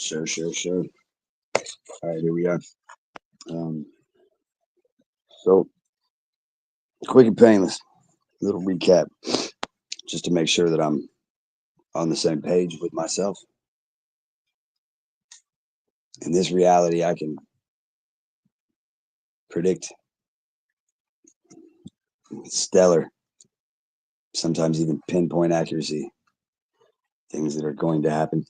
Sure. All right, here we are. Um, so, quick and painless, little recap, just to make sure that I'm on the same page with myself. In this reality, I can predict stellar, sometimes even pinpoint accuracy, things that are going to happen.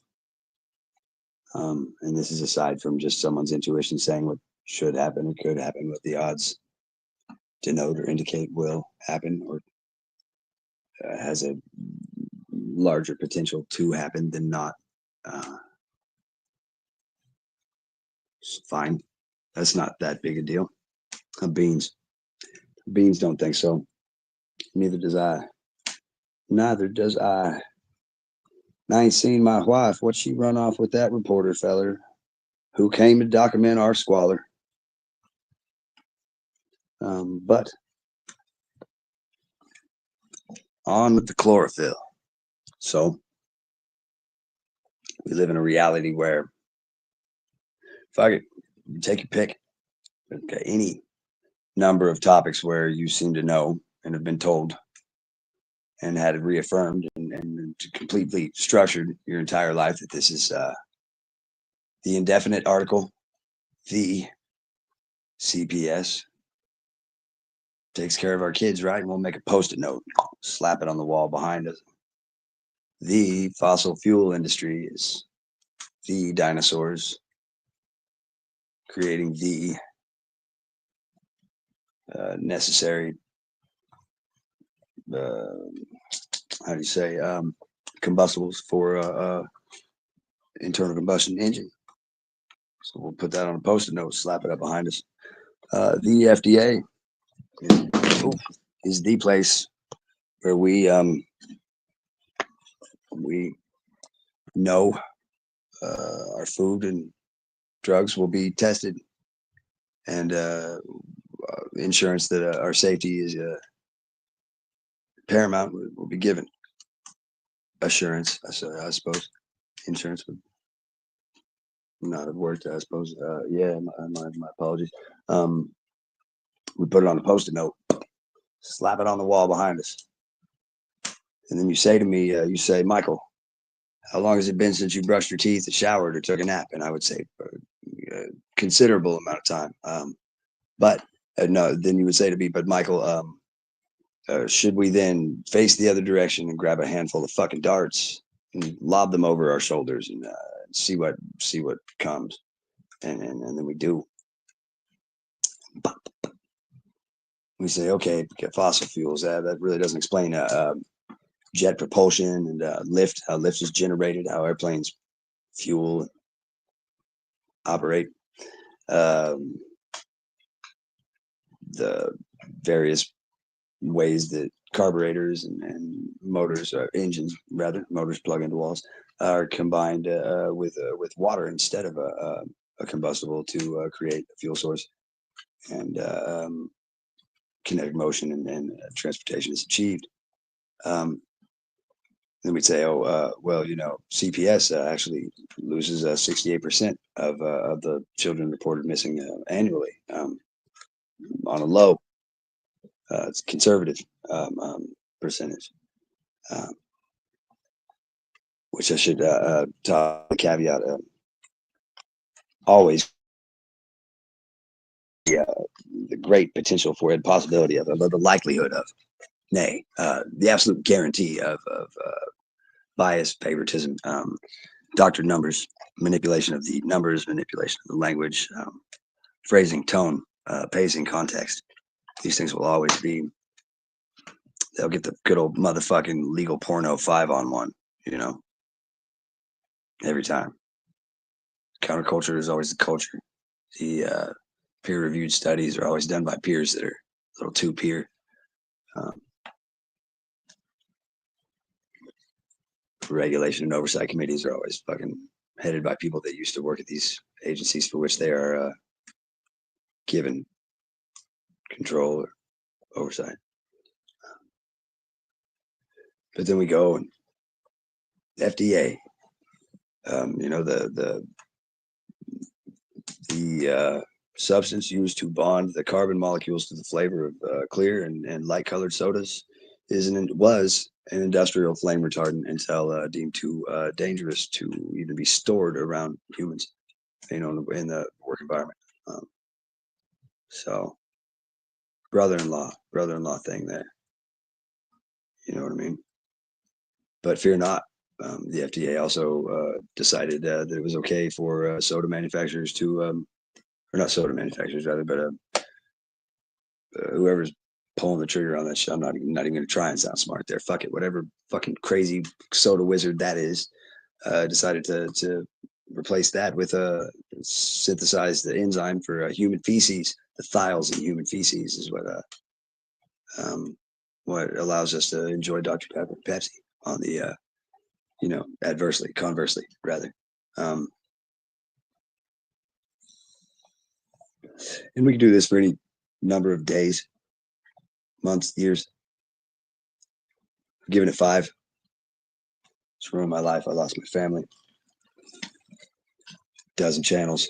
And this is aside from just someone's intuition saying what should happen or could happen, what the odds denote or indicate will happen or has a larger potential to happen than not. Uh, Fine. That's not that big a deal. Beans. Beans don't think so. Neither does I. Neither does I. I ain't seen my wife. What she run off with that reporter feller who came to document our squalor. But on with the chlorophyll. So we live in a reality where, fuck it, take your pick. Okay, any number of topics where you seem to know and have been told and had it reaffirmed and completely structured your entire life that this is the indefinite article, the CPS takes care of our kids, right? And we'll make a post-it note, slap it on the wall behind us. The fossil fuel industry is the dinosaurs creating the necessary, how do you say, combustibles for internal combustion engine. So we'll put that on a post-it note, slap it up behind us. The FDA is the place where we know our food and drugs will be tested, and insurance that our safety is paramount will be given. Assurance, I suppose. Insurance would not have worked, I suppose. Yeah, my apologies. We put it on a post-it note, slap it on the wall behind us. And then you say to me, you say, Michael, how long has it been since you brushed your teeth, showered, or took a nap? And I would say a considerable amount of time. But no, then you would say to me, but Michael, should we then face the other direction and grab a handful of fucking darts and lob them over our shoulders and see what comes? And then we do. We say, okay, get fossil fuels. That really doesn't explain jet propulsion and lift, how lift is generated, how airplanes fuel, operate, the various ways that carburetors and motors, engines rather, motors plug into walls, are combined with water instead of a combustible to create a fuel source, and kinetic motion and transportation is achieved. Then we'd say, well, CPS actually loses 68% of the children reported missing annually on a low, it's conservative percentage, which I should caveat, always the great potential for it, possibility of the likelihood of, nay, the absolute guarantee of bias, favoritism, doctored numbers, manipulation of the numbers, manipulation of the language, phrasing, tone, pacing, context. These things will always be. They'll get the good old motherfucking legal porno 5-on-1, every time. Counterculture is always the culture. The peer-reviewed studies are always done by peers that are a little too peer. Regulation and oversight committees are always fucking headed by people that used to work at these agencies for which they are given control or oversight. But then we go and FDA, You know, the substance used to bond the carbon molecules to the flavor of clear and light colored sodas was an industrial flame retardant until deemed too dangerous to even be stored around humans, you know, in the work environment. So brother-in-law thing there. You know what I mean? But fear not. The FDA also decided that it was okay for soda manufacturers to, or not soda manufacturers rather, but whoever's pulling the trigger on that shit, I'm not even going to try and sound smart there. Fuck it, whatever fucking crazy soda wizard that is, decided to replace that with a synthesize the enzyme for human feces. The thiols in human feces is what allows us to enjoy Dr. Pepper, Pepsi on the you know, conversely rather. Um, and we can do this for any number of days, months, years. I'm giving it 5. It's ruined my life. I lost my family. Dozen channels.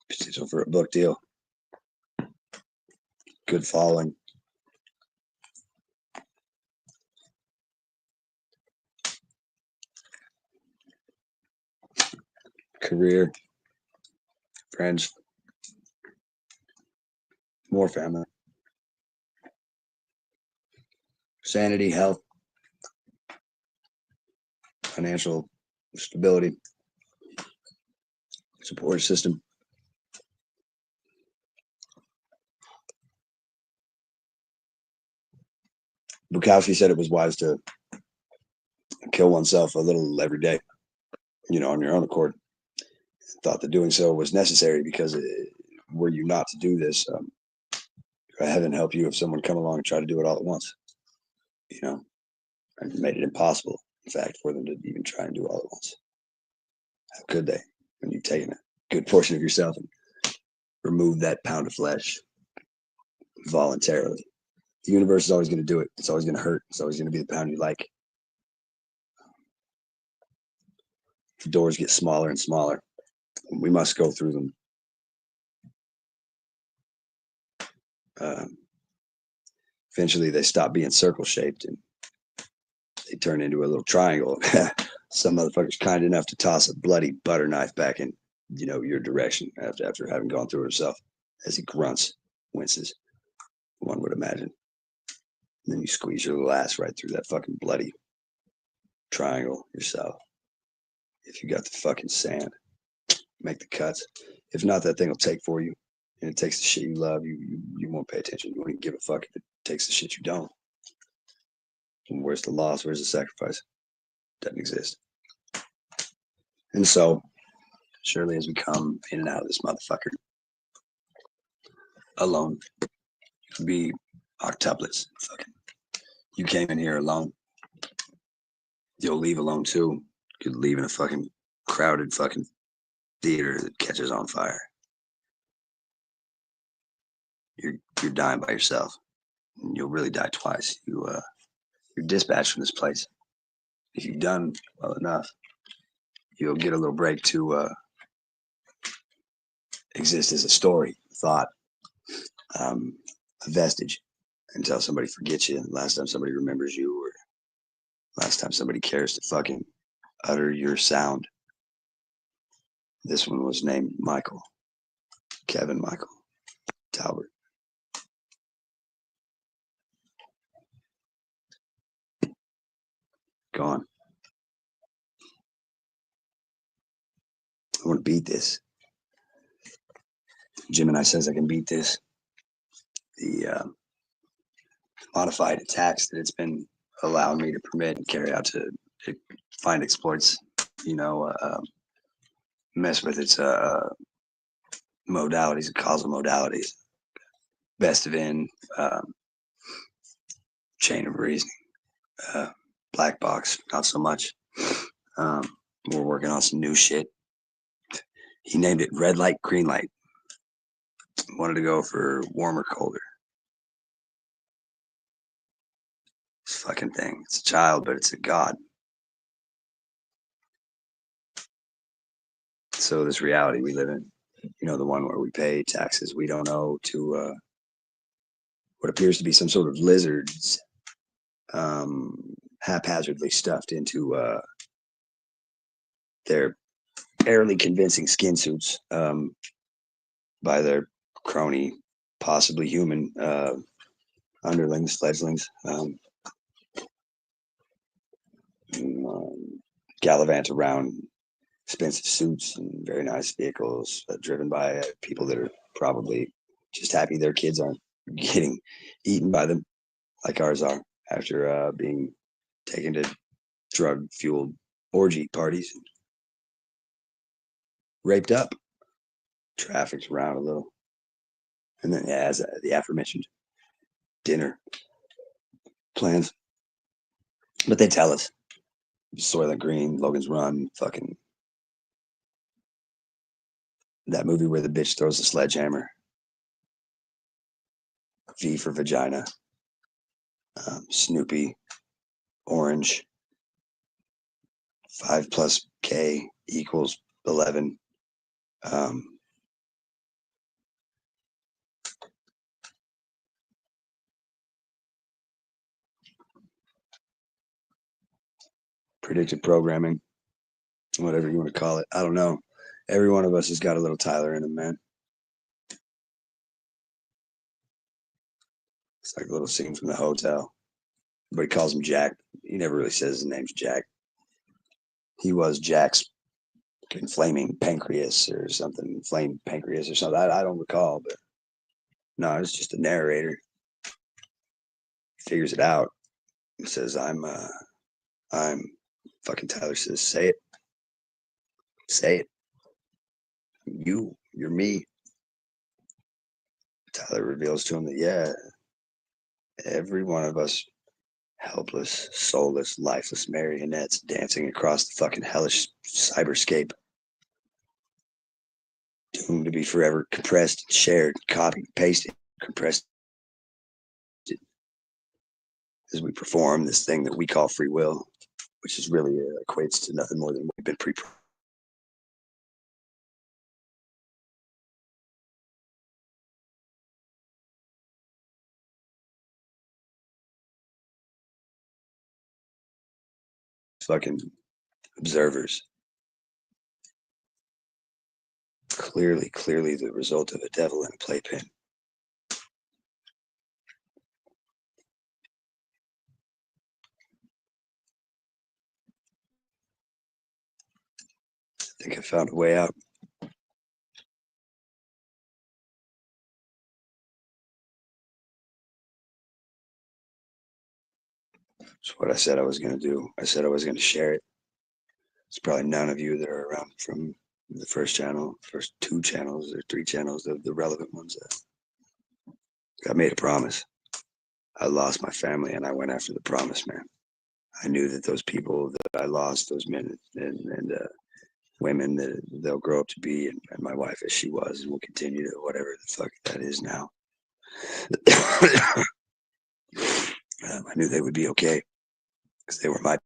Potential for a book deal. Good following. Career. Friends. More family. Sanity, health. Financial stability. Support system. Bukowski said it was wise to kill oneself a little every day, you know, on your own accord. Thought that doing so was necessary because were you not to do this, heaven help you if someone come along and try to do it all at once, you know, and made it impossible, in fact, for them to even try and do it all at once. How could they when you've taken a good portion of yourself and removed that pound of flesh voluntarily? The universe is always going to do it. It's always going to hurt. It's always going to be the pound you like. The doors get smaller and smaller. We must go through them. Eventually, they stop being circle shaped and they turn into a little triangle. Some motherfucker's kind enough to toss a bloody butter knife back in, you know, your direction after having gone through it himself, as he grunts, winces. One would imagine. And then you squeeze your little ass right through that fucking bloody triangle yourself. If you got the fucking sand, make the cuts. If not, that thing will take for you. And it takes the shit you love. You won't pay attention. You won't even give a fuck if it takes the shit you don't. And where's the loss? Where's the sacrifice? Doesn't exist. And so, surely as we come in and out of this motherfucker alone, you could be octuplets. Fucking, you came in here alone. You'll leave alone too. You could leave in a fucking crowded fucking theater that catches on fire. You're dying by yourself. And you'll really die twice. You're dispatched from this place. If you've done well enough, you'll get a little break to exist as a story, thought, a vestige until somebody forgets you. Last time somebody remembers you, or last time somebody cares to fucking utter your sound. This one was named Michael, Kevin Michael Talbert. Gone. I want to beat this. Gemini says I can beat this. The modified attacks that it's been allowing me to permit and carry out to find exploits, you know, mess with its modalities and causal modalities. Best of in, chain of reasoning, black box, not so much. We're working on some new shit. He named it red light, green light. Wanted to go for warmer, colder. This fucking thing. It's a child, but it's a god. So this reality we live in, the one where we pay taxes we don't owe to what appears to be some sort of lizards, haphazardly stuffed into their airily convincing skin suits by their crony, possibly human underlings, fledglings. Gallivant around expensive suits and very nice vehicles driven by people that are probably just happy their kids aren't getting eaten by them like ours are after being taken to drug-fueled orgy parties, and raped up, trafficked around a little, and then as the aforementioned dinner plans. But they tell us Soylent Green, Logan's Run, fucking that movie where the bitch throws a sledgehammer, V for vagina, Snoopy, Orange, 5 plus K equals 11. Predictive programming, whatever you want to call it. I don't know. Every one of us has got a little Tyler in him, man. It's like a little scene from The Hotel. Everybody calls him Jack. He never really says his name's Jack. He was Jack's flaming pancreas or something, inflamed pancreas or something. I don't recall, but no, it's just a narrator. He figures it out. He says, I'm fucking Tyler says, say it. Say it. You're me. Tyler reveals to him that, yeah, every one of us helpless, soulless, lifeless marionettes dancing across the fucking hellish cyberscape, doomed to be forever compressed, shared, copied, pasted, compressed as we perform this thing that we call free will, which is really equates to nothing more than we've been fucking observers. Clearly the result of a devil in a playpen. I think I found a way out. It's what I said I was going to do. I said I was going to share it. It's probably none of you that are around from the first channel, first 2 channels or 3 channels, the relevant ones. I made a promise. I lost my family and I went after the promise, man. I knew that those people that I lost, those men and women that they'll grow up to be, and my wife as she was, and will continue to whatever the fuck that is now. I knew they would be okay because they were my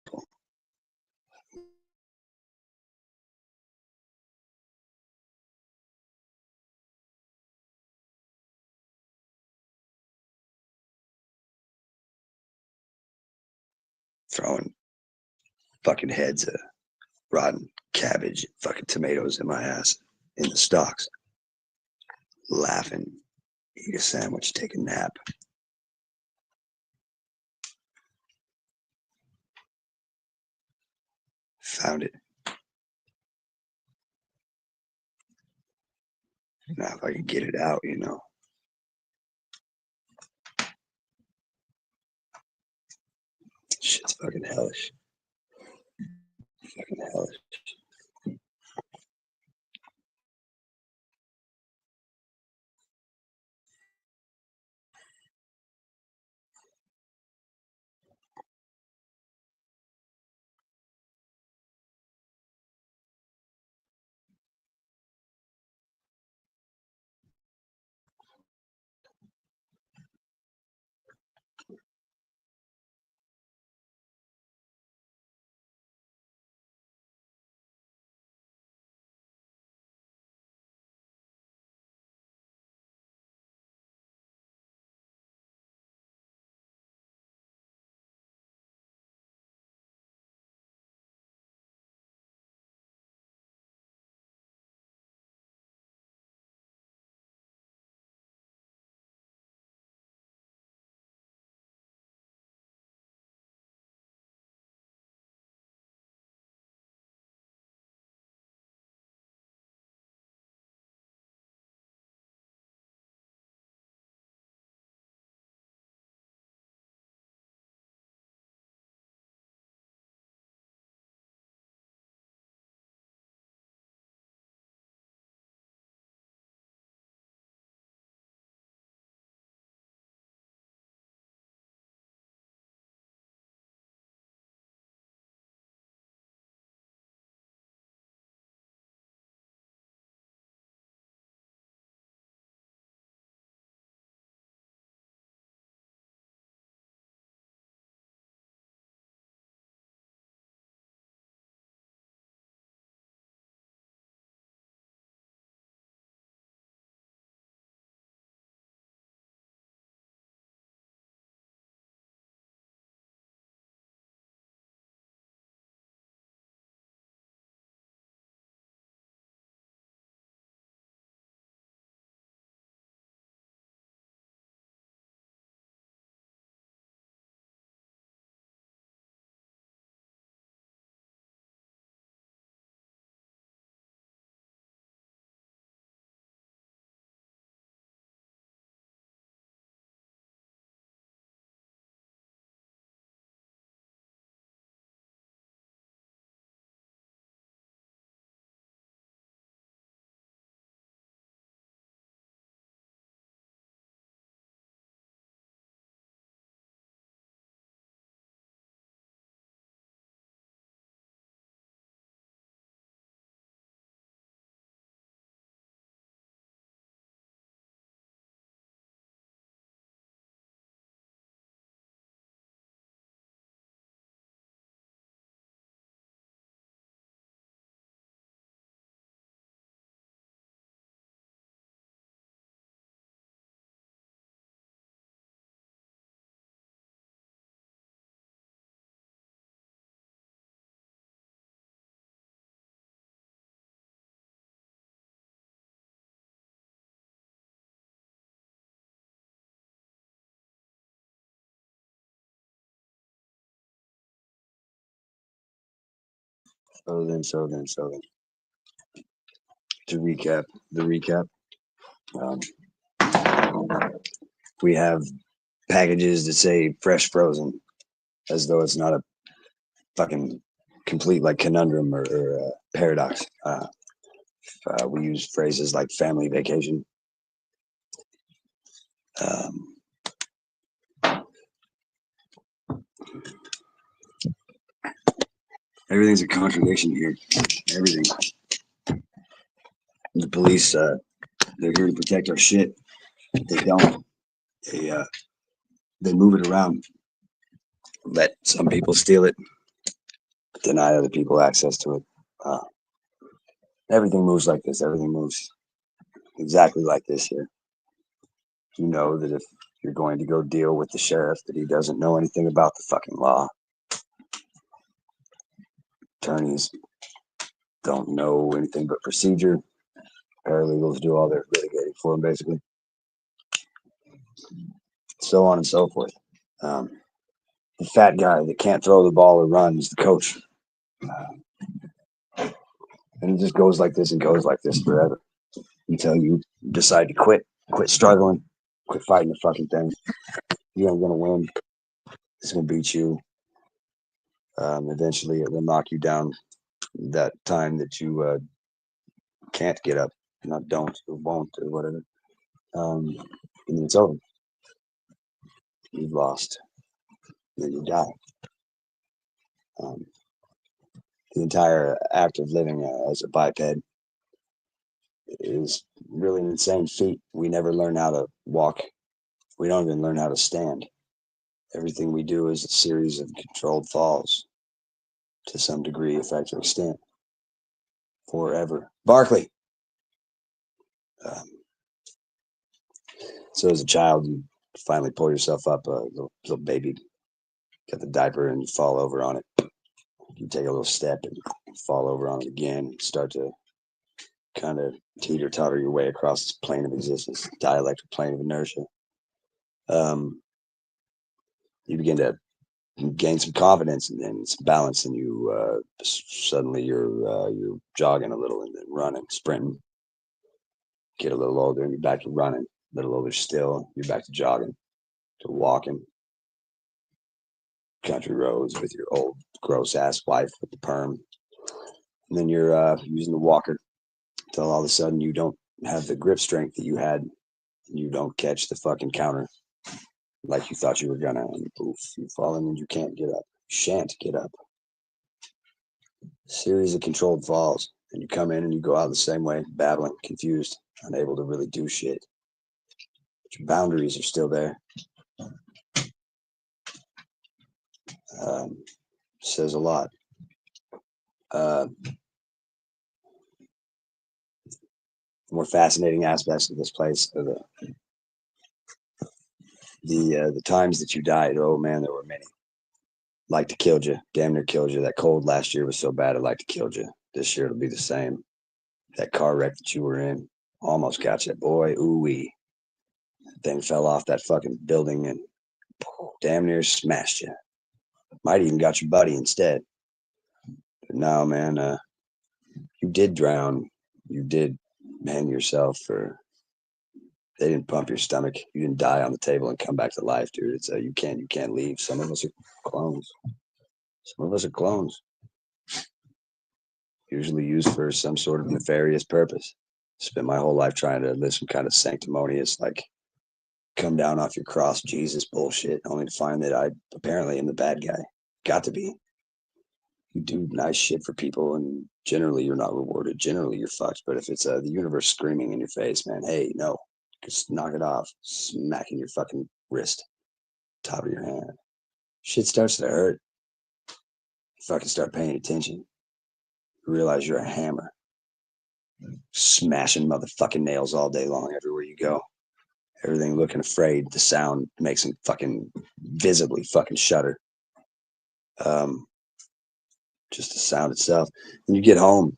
people. Throwing fucking heads of rotten cabbage, fucking tomatoes in my ass in the stalks, laughing, eat a sandwich, take a nap. Found it. Now if I can get it out, shit's fucking hellish. Fucking hellish. So then. To recap, um, we have packages that say fresh frozen, as though it's not a fucking complete like conundrum or paradox. We use phrases like family vacation. Um, Everything's a contradiction here. Everything. The police, they're here to protect our shit. They don't. They uh, they move it around. Let some people steal it. Deny other people access to it. Uh, Everything moves like this. Everything moves exactly like this here. You know that if you're going to go deal with the sheriff, that he doesn't know anything about the fucking law. Attorneys don't know anything but procedure. Paralegals do all their litigating for them, basically. So on and so forth. Um, the fat guy that can't throw the ball or run is the coach. And it just goes like this and goes like this forever until you decide to quit struggling, quit fighting the fucking thing. You ain't gonna win. It's gonna beat you. Eventually, it will knock you down. That time that you can't get up, not don't or won't or whatever, and then it's over. You've lost. Then you die. Um, the entire act of living as a biped is really an insane feat. We never learn how to walk. We don't even learn how to stand. Everything we do is a series of controlled falls to some degree, effect, or extent, forever. Barkley. Um, so as a child, you finally pull yourself up, a little baby, got the diaper, and you fall over on it. You take a little step and fall over on it again, start to kind of teeter-totter your way across this plane of existence, dielectric plane of inertia. You begin to gain some confidence and then some balance, and you suddenly you're jogging a little and then running, sprinting. Get a little older and you're back to running. A little older still, you're back to jogging, to walking. Country roads with your old gross ass wife with the perm, and then you're using the walker until all of a sudden you don't have the grip strength that you had. And you don't catch the fucking counter like you thought you were gonna, and poof, you fall in and you can't get up. You shan't get up. Series of controlled falls, and you come in and you go out the same way, babbling, confused, unable to really do shit. But your boundaries are still there. Says a lot. Uh, more fascinating aspects of this place are the times that you died. Oh man, there were many. Like to killed you, damn near killed you. That cold last year was so bad it like to killed you. This year it'll be the same. That car wreck that you were in almost got you, boy. Ooh wee. Thing fell off that fucking building and damn near smashed you. Might even got your buddy instead. But no, man, you did drown. You did hang yourself, or they didn't pump your stomach. You didn't die on the table and come back to life, dude. It's you can't leave. Some of us are clones. Some of us are clones. Usually used for some sort of nefarious purpose. Spent my whole life trying to live some kind of sanctimonious, like come down off your cross Jesus bullshit, only to find that I apparently am the bad guy. Got to be. You do nice shit for people, and generally you're not rewarded. Generally you're fucked. But if it's the universe screaming in your face, man, hey, no, just knock it off, smacking your fucking wrist, top of your hand. Shit starts to hurt. You fucking start paying attention. You realize you're a hammer, smashing motherfucking nails all day long everywhere you go. Everything looking afraid. The sound makes them fucking visibly fucking shudder. Just the sound itself. And you get home,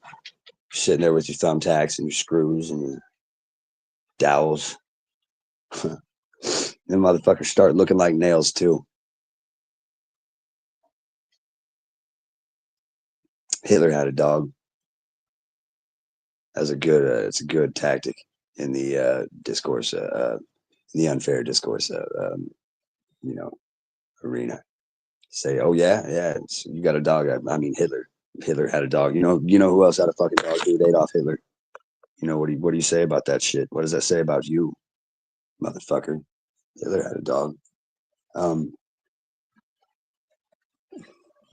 sitting there with your thumbtacks and your screws and your dowels. Them motherfuckers start looking like nails too. Hitler had a dog. As a good, it's a good tactic in the discourse, the unfair discourse, you know, arena. Say, oh yeah, yeah, you got a dog. I mean, Hitler. Hitler had a dog. You know who else had a fucking dog? Dude, Adolf Hitler. What do you say about that shit? What does that say about you, motherfucker? Hitler had a dog. Um,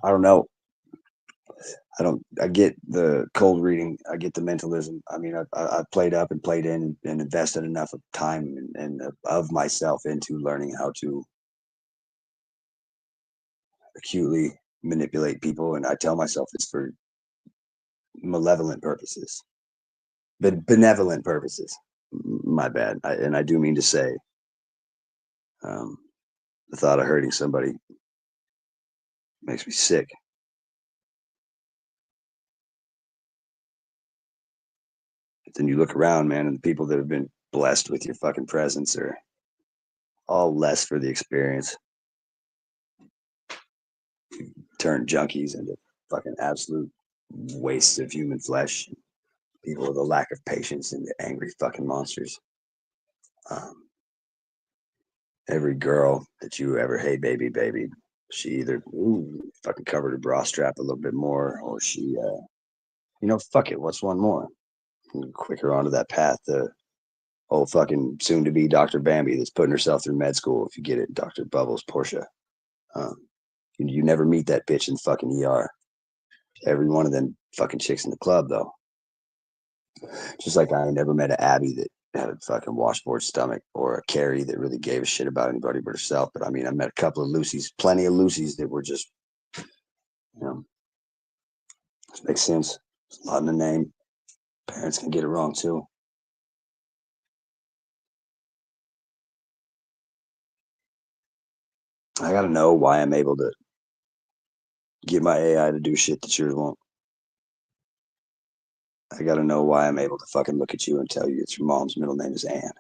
I don't know. I don't. I get the cold reading. I get the mentalism. I mean, I've played up and played in and invested enough of time and of myself into learning how to acutely manipulate people. And I tell myself it's for malevolent purposes, but benevolent purposes. My bad. And I do mean to say, um, the thought of hurting somebody makes me sick. But then you look around, man, and the people that have been blessed with your fucking presence are all less for the experience. Turn junkies into fucking absolute wastes of human flesh. People with a lack of patience into angry fucking monsters. Um, every girl that you ever, hey baby, she either fucking covered her bra strap a little bit more, or she, fuck it, what's one more? Quicker onto that path to old fucking soon to be Dr. Bambi that's putting herself through med school. If you get it, Dr. Bubbles Portia. Um, you never meet that bitch in the fucking ER. Every one of them fucking chicks in the club, though. Just like I never met an Abby that had a fucking washboard stomach, or a Carrie that really gave a shit about anybody but herself. But I mean, I met a couple of Lucys, plenty of Lucys that were just, you know, makes sense. There's a lot in the name. Parents can get it wrong too. I gotta know why I'm able to get my AI to do shit that yours won't. I gotta know why I'm able to fucking look at you and tell you it's your mom's middle name is Anne,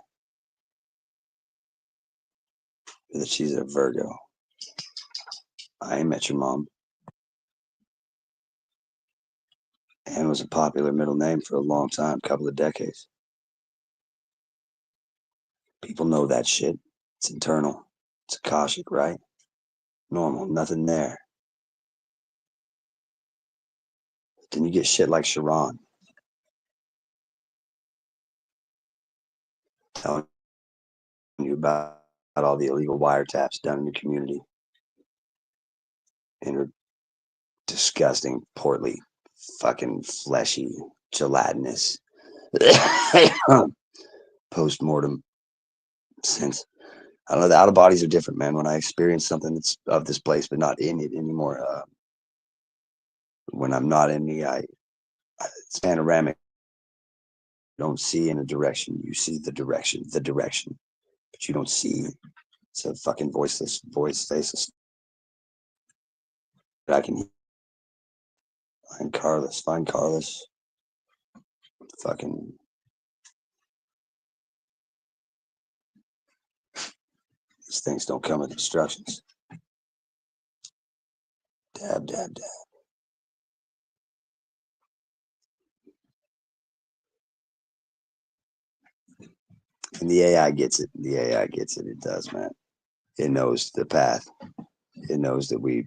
or that she's a Virgo. I ain't met your mom. Anne was a popular middle name for a long time, couple of decades. People know that shit. It's internal. It's Akashic, right? Normal, nothing there. Then you get shit like Sharon telling you about all the illegal wiretaps done in your community, and her disgusting, portly, fucking fleshy, gelatinous post-mortem sense. I don't know. The out of bodies are different, man. When I experience something that's of this place but not in it anymore, when I'm not in me, it's panoramic. You don't see in a direction. You see the direction, but you don't see. It's a fucking voiceless, faceless. I can find Carlos. Fucking these things don't come with instructions. Dab, dab, dab. And the AI gets it. The AI gets it. It does, man. It knows the path. It knows that we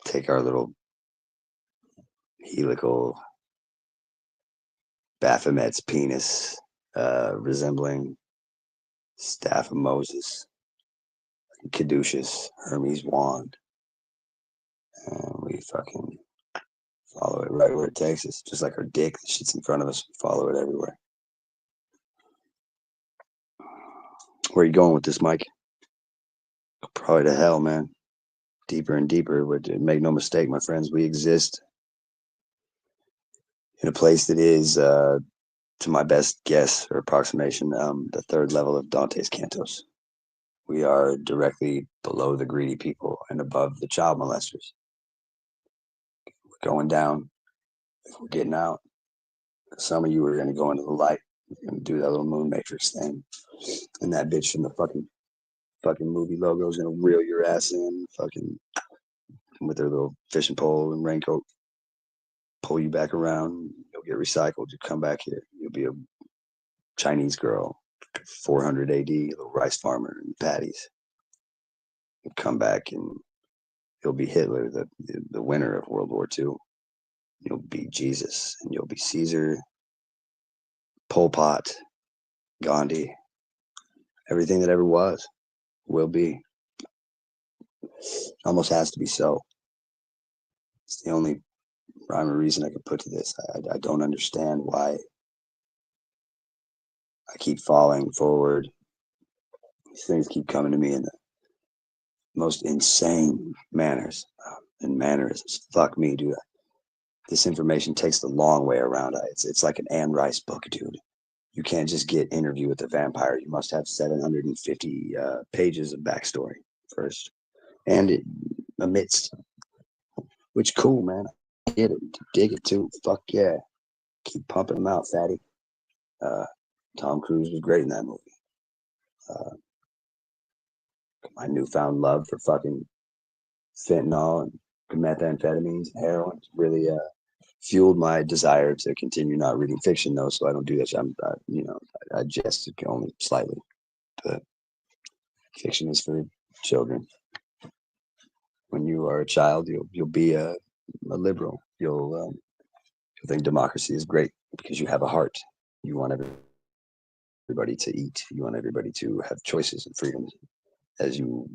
take our little helical Baphomet's penis, resembling staff of Moses, caduceus Hermes wand, and we fucking follow it right where it takes us. Just like our dick that shits in front of us, we follow it everywhere. Where are you going with this, Mike? Probably to hell, man. Deeper and deeper. Make no mistake, my friends, we exist in a place that is, to my best guess or approximation, the third level of Dante's Cantos. We are directly below the greedy people and above the child molesters. We're going down. We're getting out. Some of you are going to go into the light. You're going to do that little moon matrix thing. And that bitch from the fucking movie logo is going to reel your ass in, fucking with their little fishing pole and raincoat. pull you back around. You'll get recycled. You come back here. You'll be a Chinese girl, 400 AD, little rice farmer and patties. You'll come back and you'll be Hitler, the winner of World War II. You'll be Jesus, and you'll be Caesar, Pol Pot, Gandhi, everything that ever was, will be. Almost has to be so. It's the only rhyme or reason I could put to this. I don't understand why I keep falling forward. These things keep coming to me in the most insane manners and mannerisms. Fuck me, dude. This information takes the long way around. It's like an Anne Rice book, dude. You can't just get Interview with the Vampire. You must have 750 pages of backstory first. And it amidst, which cool, man. I get it. Dig it too. Fuck yeah. Keep pumping them out, fatty. Tom Cruise was great in that movie. My newfound love for fucking fentanyl and methamphetamines and heroin really fueled my desire to continue not reading fiction, though, so I don't do that. I jest only slightly, but fiction is for children. When you are a child, you'll be a liberal. You'll think democracy is great because you have a heart. You want everybody to eat. You want everybody to have choices and freedoms, as you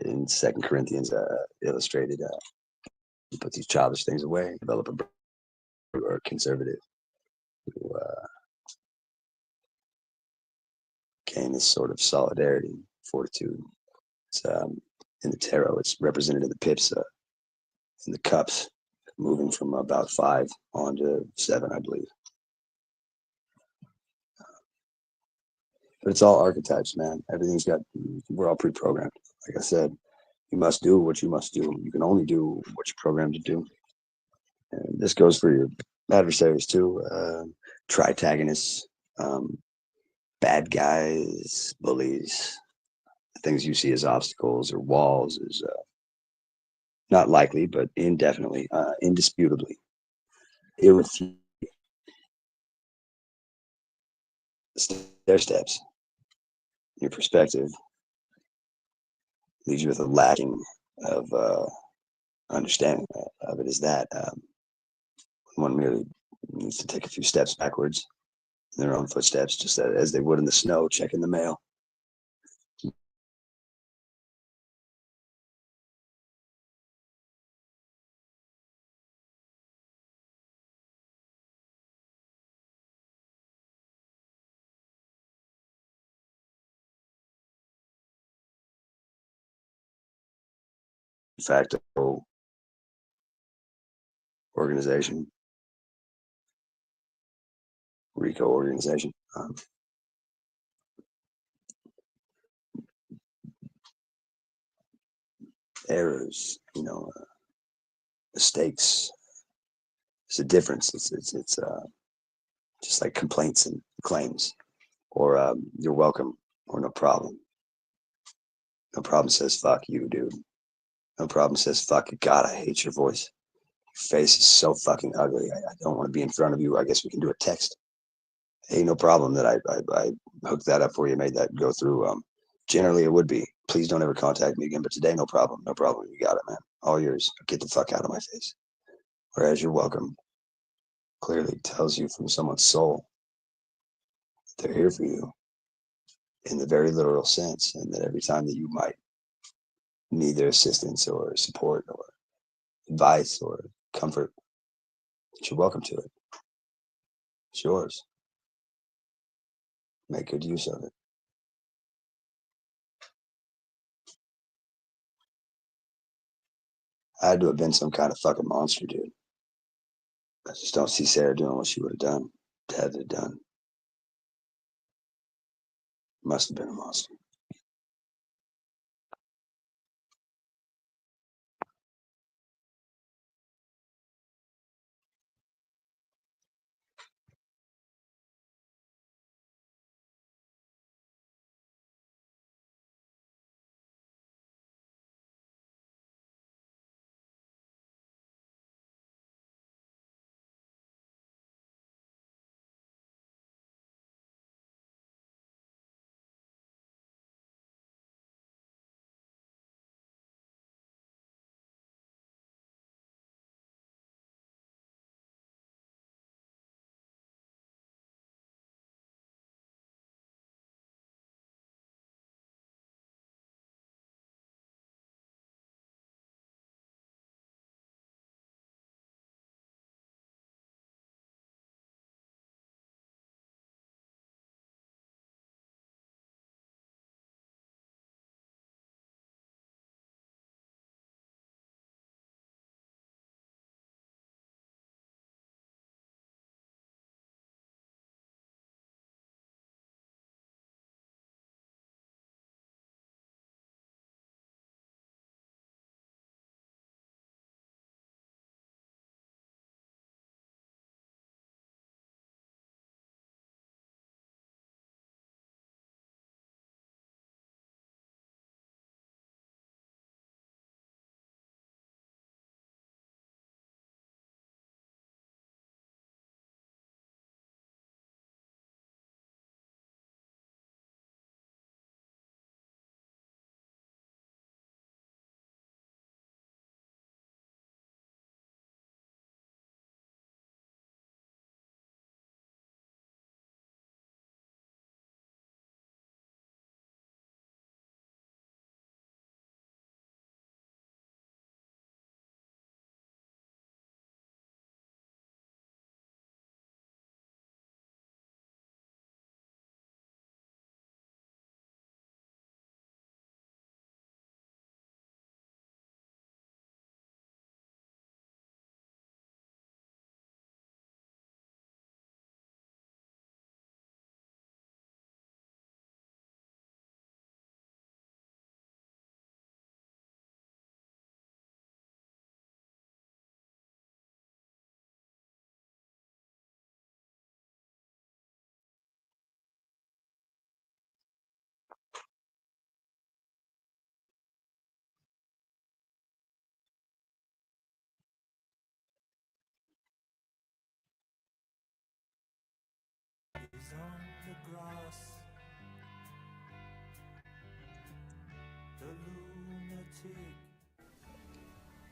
in Second Corinthians illustrated. You put these childish things away, develop a conservative who gain this sort of solidarity, fortitude. It's in the tarot. It's represented in the pips, in the cups, moving from about 5 on to 7, I believe. But it's all archetypes, man. Everything's got. We're all pre-programmed. Like I said, you must do what you must do. You can only do what you're programmed to do. And this goes for your adversaries too. Tritagonists, bad guys, bullies, things you see as obstacles or walls is not likely, but indefinitely, indisputably, irrefutably, stair steps. Your perspective leaves you with a lacking of understanding of it. Is that one merely needs to take a few steps backwards in their own footsteps, just as they would in the snow, checking the mail. De facto organization, RICO organization. Errors, mistakes. There's a difference. It's just like complaints and claims, or you're welcome, or no problem. No problem says fuck you, dude. No problem says fuck God. I hate your voice. Your face is so fucking ugly. I don't want to be in front of you. I guess we can do a text. Hey, no problem that I hooked that up for you, made that go through. Generally it would be. Please don't ever contact me again. But today, no problem. No problem. You got it, man. All yours. Get the fuck out of my face. Whereas you're welcome clearly tells you from someone's soul that they're here for you in the very literal sense, and that every time that you might need their assistance or support or advice or comfort, that you're welcome to it. It's yours. Make good use of it. I had to have been some kind of fucking monster, dude. I just don't see Sarah doing what she would have done. Had it done. Must have been a monster.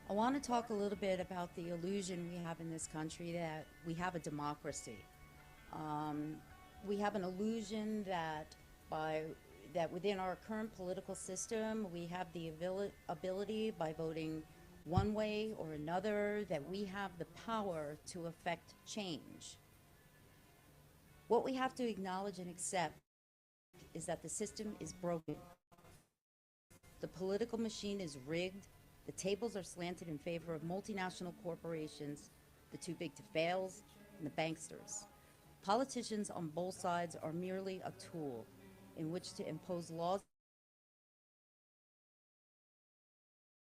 I want to talk a little bit about the illusion we have in this country that we have a democracy. Um, we have an illusion that by that within our current political system, we have the ability by voting one way or another that we have the power to affect change. What we have to acknowledge and accept is that the system is broken. The political machine is rigged. The tables are slanted in favor of multinational corporations, the too big to fails, and the banksters. Politicians on both sides are merely a tool in which to impose laws and policies that benefit themselves and harm others.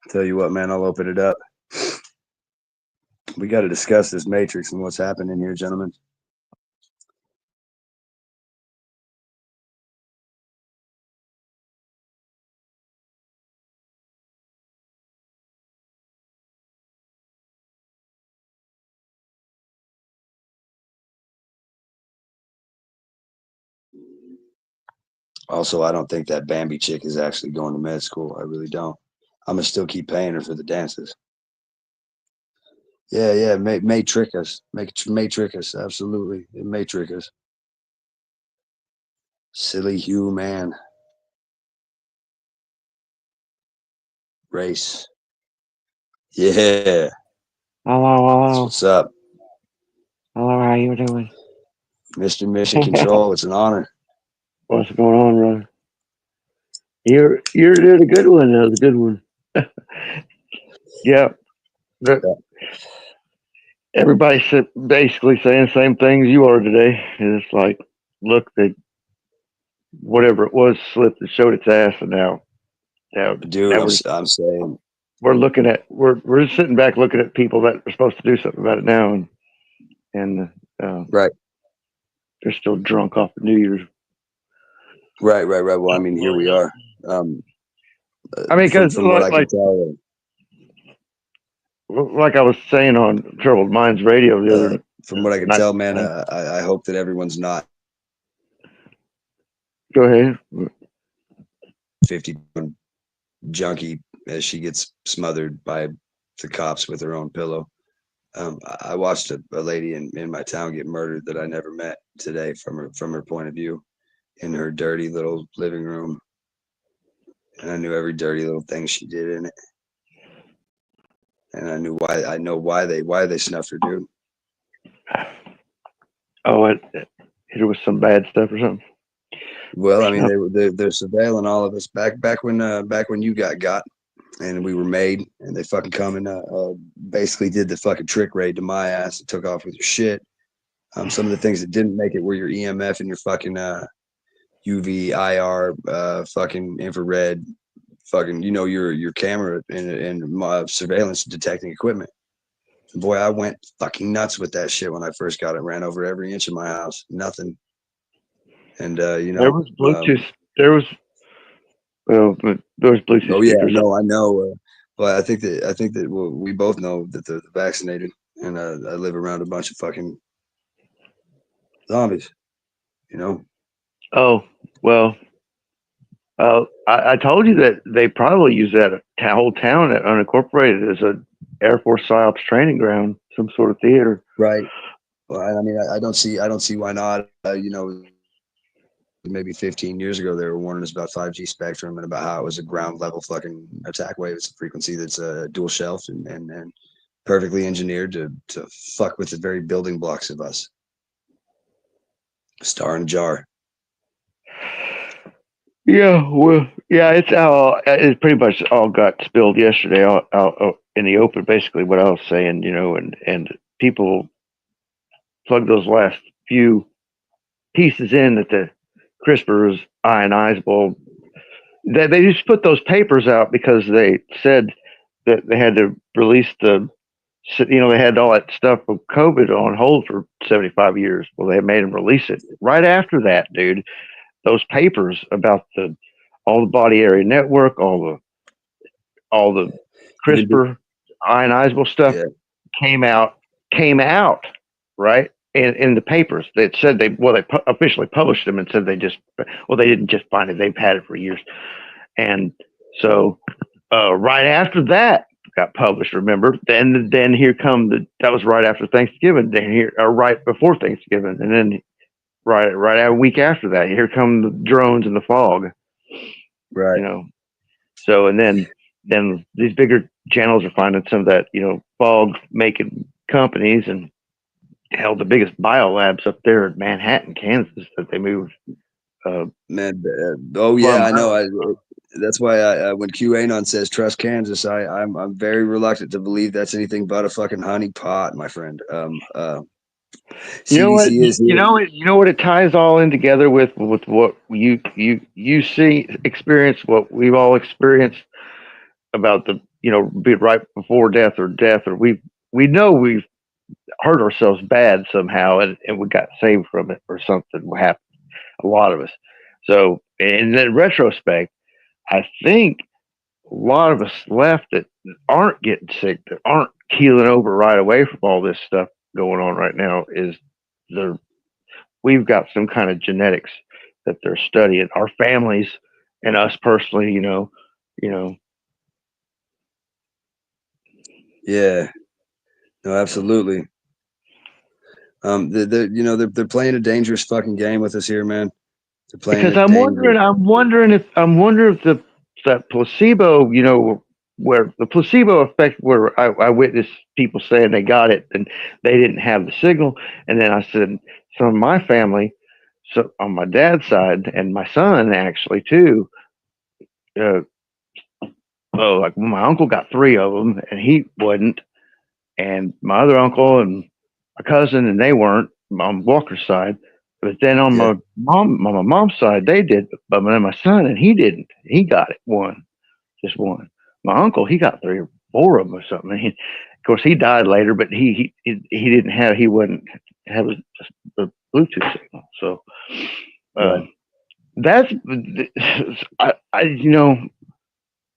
Tell you what, man, I'll open it up. We got to discuss this matrix and what's happening here, gentlemen. Also, I don't think that Bambi chick is actually going to med school. I really don't. I'm gonna still keep paying her for the dances. Yeah, yeah, may trick us. May trick us. Absolutely, it may trick us. Silly Hugh, man. Race. Yeah, Hello, that's hello, what's up, hello. How you doing? Mr. Mission Control. It's an honor. What's going on, brother? You did a good one. That was a good one. Yeah, that everybody's basically saying the same things you are today. And it's like, look, whatever it was slipped and showed its ass, and now, Dude, now I'm saying, we're looking at we're just sitting back looking at people that are supposed to do something about it now, and right, they're still drunk off of New Year's. right. Well, I mean, here we are. Um, I mean, because from what I can tell, like I was saying on Troubled Minds Radio the other from what I can night. tell, man, I hope that everyone's not Go ahead. 50 junkie as she gets smothered by the cops with her own pillow. I watched a lady in my town get murdered that I never met today from her point of view in her dirty little living room, and I knew every dirty little thing she did in it, and I knew why. I know why they snuffed her, dude. Oh, it hit her with some bad stuff or something. Well, I mean, they're surveilling all of us back when you got and we were made, and they fucking come and basically did the fucking trick raid to my ass and took off with your shit. Some of the things that didn't make it were your EMF and your fucking UV, IR, fucking infrared, fucking your camera and surveillance detecting equipment. Boy, I went fucking nuts with that shit when I first got it. Ran over every inch of my house. Nothing. And There was Bluetooth. There was Bluetooth oh yeah, speakers. no, I know. But I think that we both know that they're vaccinated, and I live around a bunch of fucking zombies. You know. Oh well, I told you that they probably use that whole town at unincorporated as a Air Force PsyOps training ground, some sort of theater. Right. Well, I mean, I don't see why not. Maybe 15 years ago, they were warning us about 5G spectrum and about how it was a ground level fucking attack wave. It's a frequency that's dual shelf and perfectly engineered to fuck with the very building blocks of us. Star and jar. Yeah, well, yeah, it pretty much all got spilled yesterday out in the open. Basically, what I was saying, and people plug those last few pieces in that the CRISPR was ionizable. They just put those papers out because they said that they had to release they had all that stuff of COVID on hold for 75 years. Well, they made them release it right after that, dude. Those papers about all the body area network, all the CRISPR ionizable stuff Yeah. came out, right? In the papers that said they officially published them and said they didn't just find it, they've had it for years. And so right after that got published, remember, then here come that was right after Thanksgiving, then here or right before Thanksgiving, and then right a week after that, here come the drones and the fog. Right. So and then these bigger channels are finding some of that, fog making companies, and held the biggest biolabs up there in Manhattan, Kansas, that they moved. Man, oh yeah, I know. That's why when QAnon says trust Kansas, I'm very reluctant to believe that's anything but a fucking honey pot, my friend. You know what? CDC is You here. know what? It ties all in together with what you see, experience, what we've all experienced about be it right before death, or we know we've hurt ourselves bad somehow, and we got saved from it, or something happened. A lot of us. So in that retrospect, I think a lot of us left that aren't getting sick, that aren't keeling over right away from all this stuff going on right now, is we've got some kind of genetics that they're studying, our families and us personally, Yeah, no, absolutely. They're playing a dangerous fucking game with us here, man. They're playing because a dangerous. I'm wondering if that placebo, where the placebo effect, where I witnessed people saying they got it and they didn't have the signal, and then I said some of my family, so on my dad's side, and my son actually too. Uh, like my uncle got three of them, and he wasn't, and my other uncle and my cousin, and they weren't on Walker's side. But then on Yeah. my mom's side, they did, but then my son, and he didn't. He got it just one. My uncle, he got 3 or 4 of them or something. Of course, he died later, but he didn't have, he wouldn't have the Bluetooth signal. So Right. that's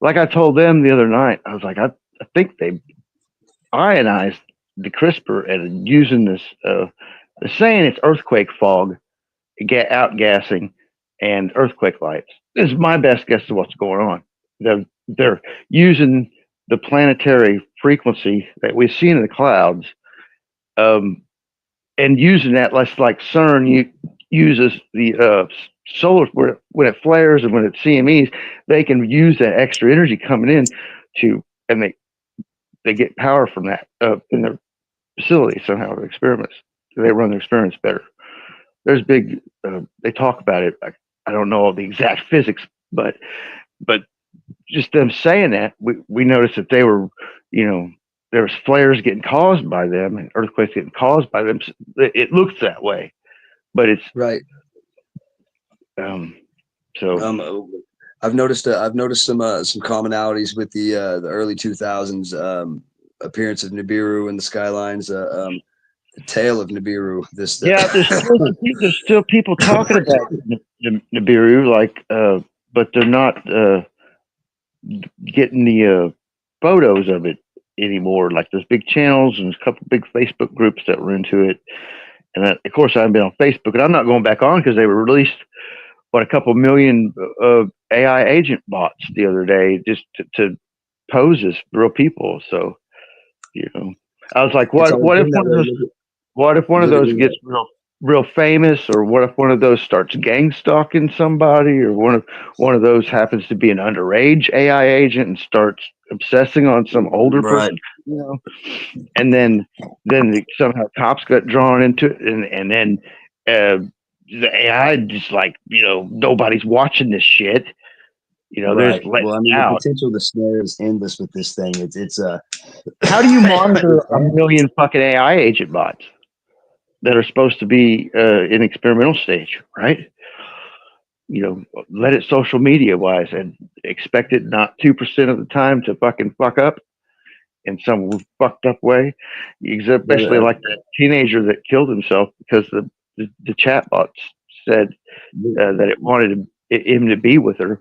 like I told them the other night, I was like, I think they ionized the CRISPR and using this. They're saying it's earthquake fog, get outgassing, and earthquake lights. This is my best guess of what's going on. They're using the planetary frequency that we've seen in the clouds, and using that. Less like CERN uses the solar when it flares and when it CMEs, they can use that extra energy coming in and they get power from that in their facility somehow. The experiments, they run their experiments better. There's big. They talk about it. I don't know all the exact physics, but just them saying that, we noticed that they were, there was flares getting caused by them and earthquakes getting caused by them. It looks that way, but it's Right. so. I've noticed some commonalities with the early 2000s appearance of Nibiru and the skylines. The tale of Nibiru. Yeah, there's still people talking about Nibiru, but they're not getting the photos of it anymore. Like there's big channels and a couple big Facebook groups that were into it, and of course I haven't been on Facebook, and I'm not going back on because they were released a couple million AI agent bots the other day just to pose as real people. So I was like, what if one of those gets real famous, or what if one of those starts gang stalking somebody, or one of those happens to be an underage AI agent and starts obsessing on some older person, and then somehow cops got drawn into it, and then the AI just like nobody's watching this shit. There's Well, I mean, out. the potential to snare is endless with this thing. It's how do you monitor a million fucking AI agent bots that are supposed to be in experimental stage, right? Let it social media wise and expect it not 2% of the time to fucking fuck up in some fucked up way. Especially like that teenager that killed himself because the chatbots said that it wanted him to be with her.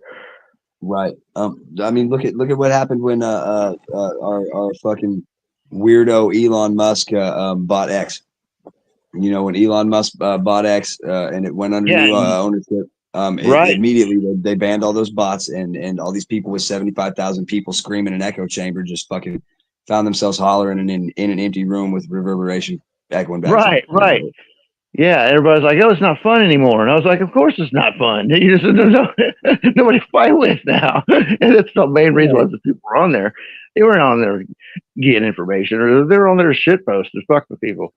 Right. I mean, look at what happened when our fucking weirdo Elon Musk bought X. When Elon Musk bought X and it went under new ownership, immediately they banned all those bots and all these people with 75,000 people screaming in an echo chamber just fucking found themselves hollering in an empty room with reverberation echoing back. Right. Yeah, everybody's like, "Oh, it's not fun anymore," and I was like, "Of course it's not fun. You just nobody to fight with now." And that's the main reason why the people were on there. They weren't on there getting information, or they're on there to shit post and fuck with people.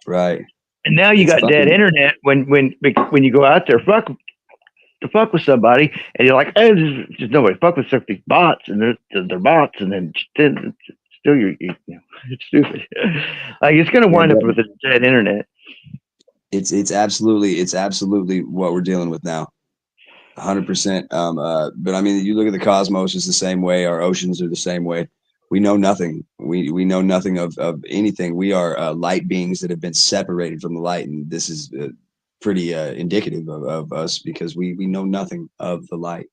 Right. And now you got dead internet when you go out there to fuck with somebody, and you're like, "Hey, just nobody fuck with these bots," and they're bots, and then still it's stupid. Like it's going to wind up with a dead internet. It's absolutely what we're dealing with now, 100%. But I mean, you look at the cosmos is the same way. Our oceans are the same way. We know nothing. We know nothing of anything. We are light beings that have been separated from the light, and this is pretty indicative of us because we know nothing of the light.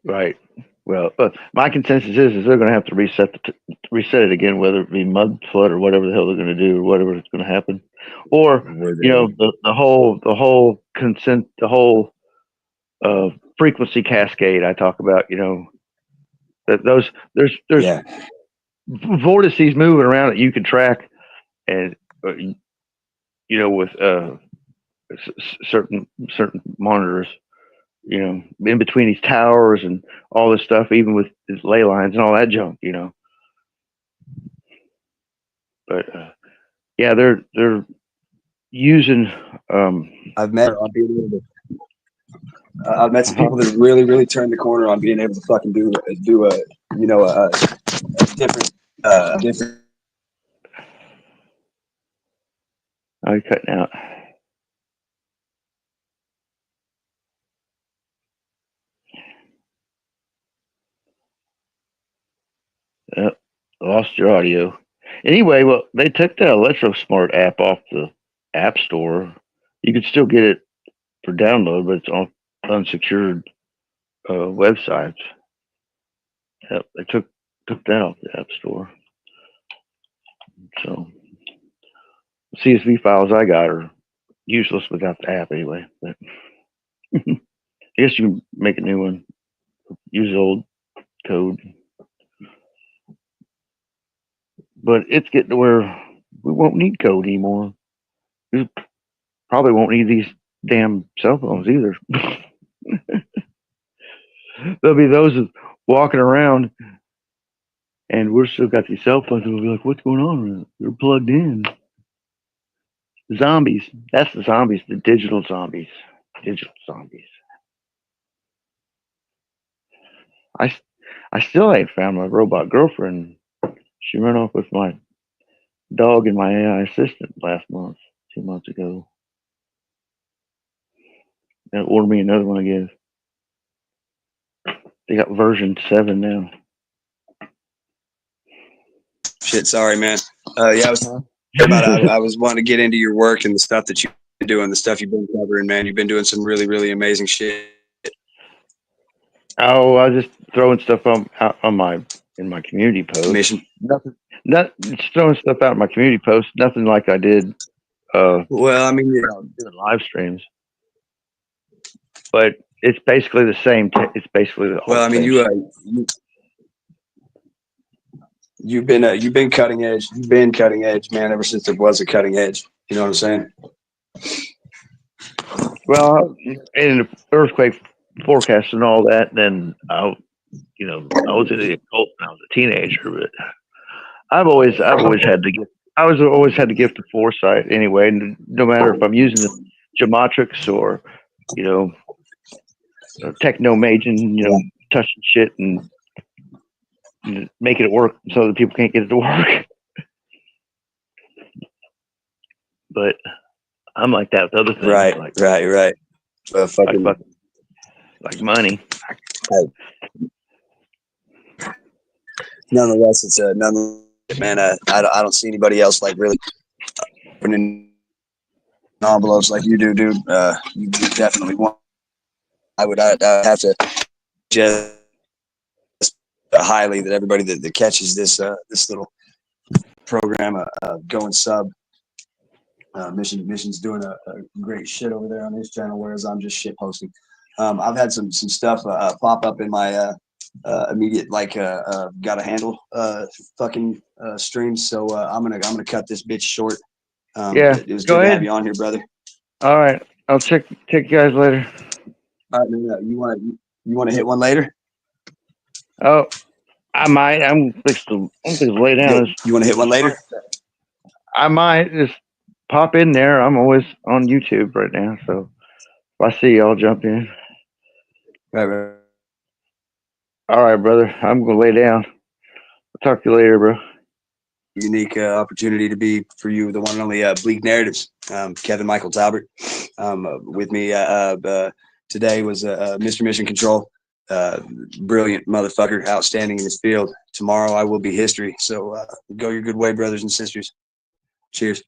Right. Well, my consensus is they're going to have to reset it again, whether it be mud flood or whatever the hell they're going to do, or whatever is going to happen, or the whole consent, the whole frequency cascade I talk about. That there's vortices moving around that you can track, and with certain monitors. In between these towers and all this stuff, even with his ley lines and all that junk, But yeah, they're using. I've met some people that really, really turned the corner on being able to fucking do a different. Oh, you're cutting out. lost your audio. Anyway, well, they took the ElectroSmart app off the App Store. You could still get it for download, but it's on unsecured websites. Yep, they took that off the App Store. So CSV files I got are useless without the app anyway. But I guess you can make a new one. Use the old code. But it's getting to where we won't need code anymore. We probably won't need these damn cell phones either. There'll be those walking around and we're still got these cell phones and we'll be like, what's going on? They're plugged in. Zombies. That's the zombies, the digital zombies. Digital zombies. I still ain't found my robot girlfriend. She ran off with my dog and my AI assistant last month, 2 months ago. And ordered me another one again. They got version 7 now. Shit, sorry, man. Yeah, I was wanting to get into your work and the stuff that you've been doing, the stuff you've been covering, man. You've been doing some really, really amazing shit. Oh, I was just throwing stuff on in my community post. Mission. Just throwing stuff out in my community post. Nothing like I did. Well, I mean, doing live streams, but it's basically the same. It's basically the whole. Well, I mean, you've been cutting edge. You've been cutting edge, man, ever since there was a cutting edge. You know what I'm saying? Well, in the earthquake forecast and all that, then I was in the occult when I was a teenager, but I've always had the gift. I was always had the gift of foresight anyway. And no matter if I'm using the geometrics or, technomaging, touching shit and making it work so that people can't get it to work. But I'm like that with other things. Right. Like money. Nonetheless, it's man. I don't see anybody else like really opening envelopes like you do, dude. You definitely want. I'd have to just highly that everybody that catches this little program going sub. Mission's doing a great shit over there on his channel, whereas I'm just shit posting. I've had some stuff pop up in my immediate gotta handle fucking streams, so I'm gonna cut this bitch short. Yeah, it was go good ahead. to have you on here, brother. All right, I'll check you guys later. All right, man, you want to hit one later? Oh, I might. I'm fixed to lay down. You want to hit one later? I might just pop in there. I'm always on YouTube right now, so if I see you, I'll jump in. Right. All right, brother. I'm gonna lay down. I'll talk to you later, bro. Unique opportunity to be for you, the one and only Bleak Narratives. Kevin Michael Talbert. With me today was Mr. Mission Control. Brilliant motherfucker, outstanding in his field. Tomorrow I will be history. So go your good way, brothers and sisters. Cheers.